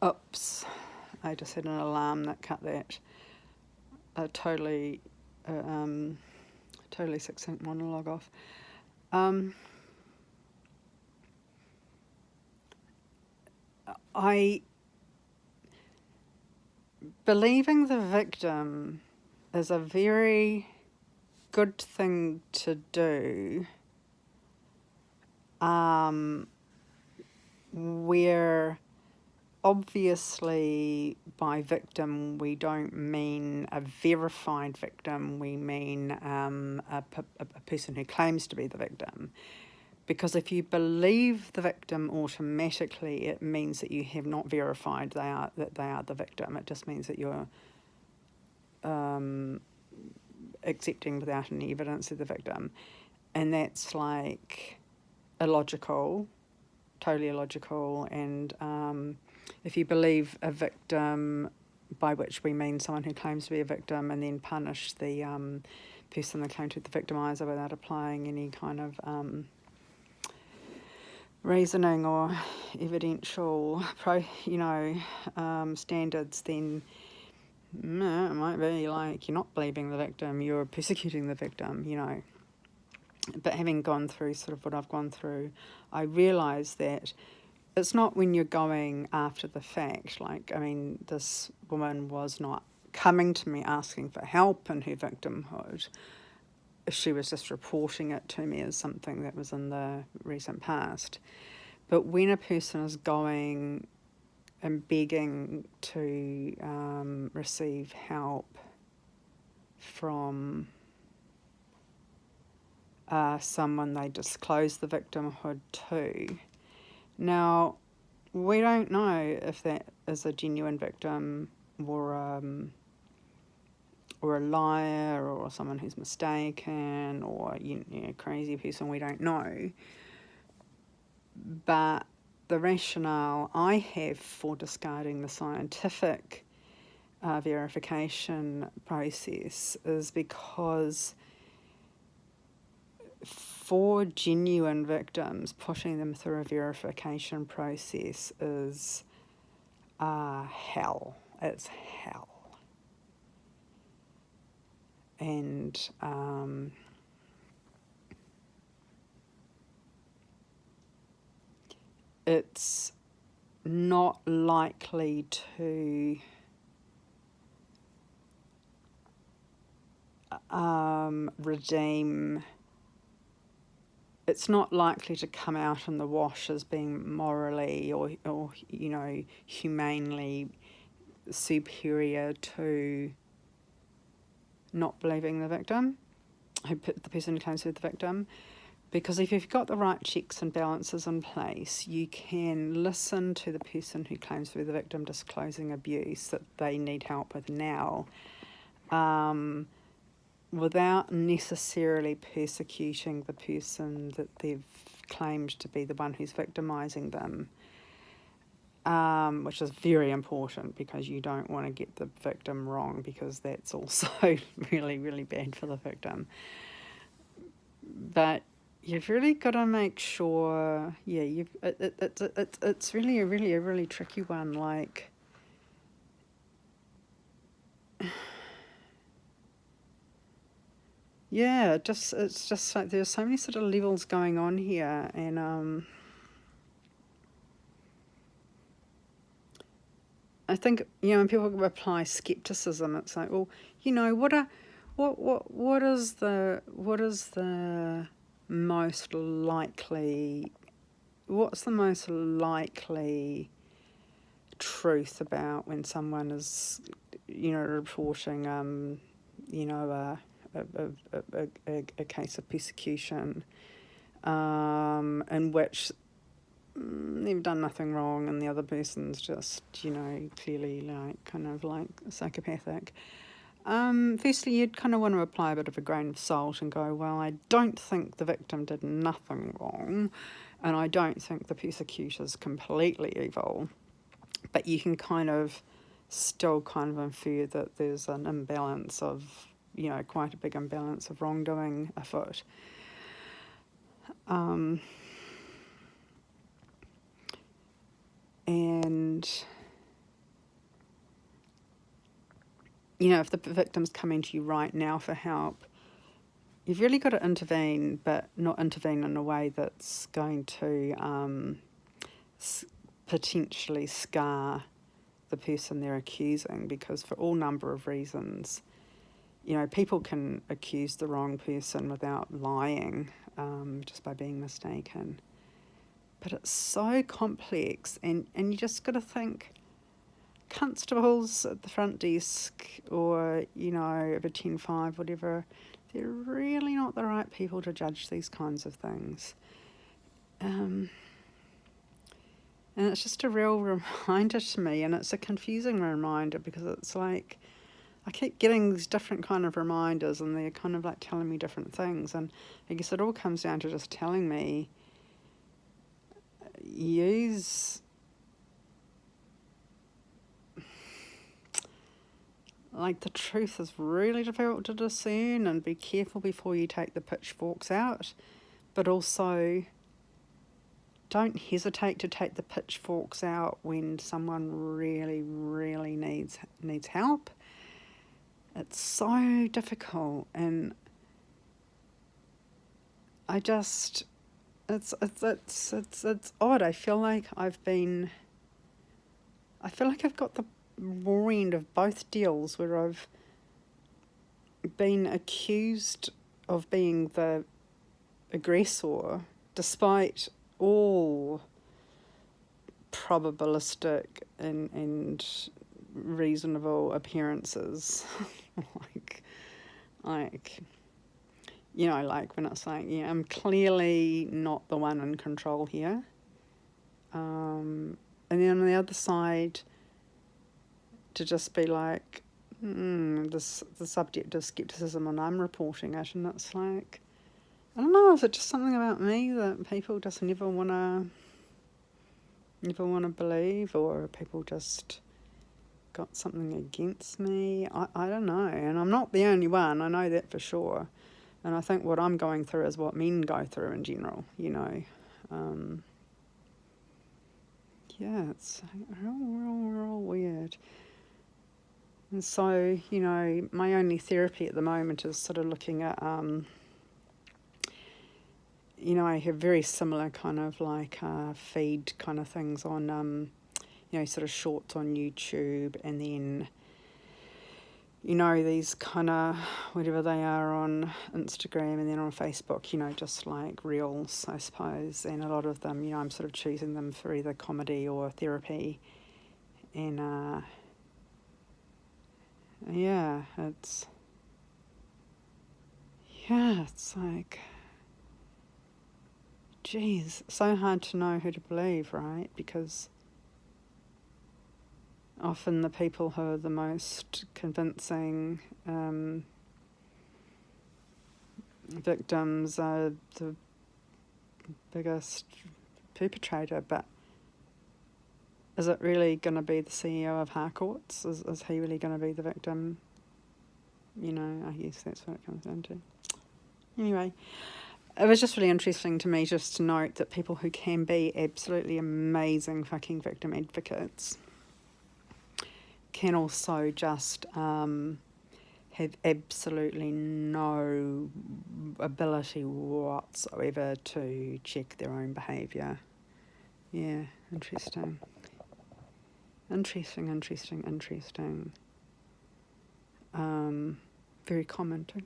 Oops, I just had an alarm that cut that. A totally succinct monologue off. I believing the victim is a very good thing to do. Where obviously by victim we don't mean a verified victim, we mean a person who claims to be the victim. Because if you believe the victim automatically, it means that you have not verified that they are the victim. It just means that you're accepting without any evidence of the victim. And that's like illogical, totally illogical. And if you believe a victim, by which we mean someone who claims to be a victim, and then punish the person they claim to be the victimiser without applying any kind of reasoning or evidential standards, then it might be like you're not believing the victim, you're persecuting the victim, But having gone through sort of what I've gone through, I realise that it's not when you're going after the fact. Like, I mean, this woman was not coming to me asking for help in her victimhood. She was just reporting it to me as something that was in the recent past. But when a person is going and begging to receive help from someone they disclose the victimhood to, now we don't know if that is a genuine victim or a liar or someone who's mistaken or crazy person. We don't know. But the rationale I have for discarding the scientific verification process is because for genuine victims, putting them through a verification process is hell. It's hell. And it's not likely to redeem. It's not likely to come out in the wash as being morally or humanely superior to not believing the victim, the person who claims to be the victim. Because if you've got the right checks and balances in place, you can listen to the person who claims to be the victim disclosing abuse that they need help with now, without necessarily persecuting the person that they've claimed to be the one who's victimising them, which is very important because you don't want to get the victim wrong, because that's also really, really bad for the victim. But you've really got to make sure, it's really a really tricky one, like, yeah, it's just like there's so many sort of levels going on here, and I think when people apply skepticism, it's like, well, what is the most likely, what's the most likely truth about when someone is reporting a case of persecution in which they've done nothing wrong and the other person's just clearly kind of psychopathic. Firstly, you'd kind of want to apply a bit of a grain of salt and go, well, I don't think the victim did nothing wrong, and I don't think the persecutor's completely evil, but you can kind of still kind of infer that there's an imbalance of, quite a big imbalance of wrongdoing afoot. And if the victim's coming to you right now for help, you've really got to intervene, but not intervene in a way that's going to potentially scar the person they're accusing, because for all number of reasons, people can accuse the wrong person without lying, just by being mistaken. But it's so complex, and you just got to think, constables at the front desk or, of a 10-5, whatever, they're really not the right people to judge these kinds of things. And it's just a real reminder to me, and it's a confusing reminder, because it's like I keep getting these different kind of reminders, and they're kind of like telling me different things. And I guess it all comes down to just telling me, the truth is really difficult to discern, and be careful before you take the pitchforks out. But also, don't hesitate to take the pitchforks out when someone really, really needs help. It's so difficult, and I just, it's odd. I feel like I've got the raw end of both deals, where I've been accused of being the aggressor, despite all probabilistic and reasonable appearances. like when it's like, I'm clearly not the one in control here. And then on the other side, to just be like, the subject of skepticism, and I'm reporting it, and it's like, I don't know, is it just something about me that people just never want to believe, or people just got something against me? I don't know, and I'm not the only one, I know that for sure. And I think what I'm going through is what men go through in general, it's real weird. And so, my only therapy at the moment is sort of looking at, I have very similar kind of like feed kind of things on, sort of shorts on YouTube, and then, these kind of, whatever they are, on Instagram, and then on Facebook, just like reels, I suppose. And a lot of them, I'm sort of choosing them for either comedy or therapy. And, it's like, geez, so hard to know who to believe, right? Because often the people who are the most convincing victims are the biggest perpetrator. But is it really going to be the CEO of Harcourts? Is he really going to be the victim? I guess that's what it comes down to. Anyway, it was just really interesting to me just to note that people who can be absolutely amazing fucking victim advocates can also just have absolutely no ability whatsoever to check their own behaviour. Yeah, interesting. Very common too.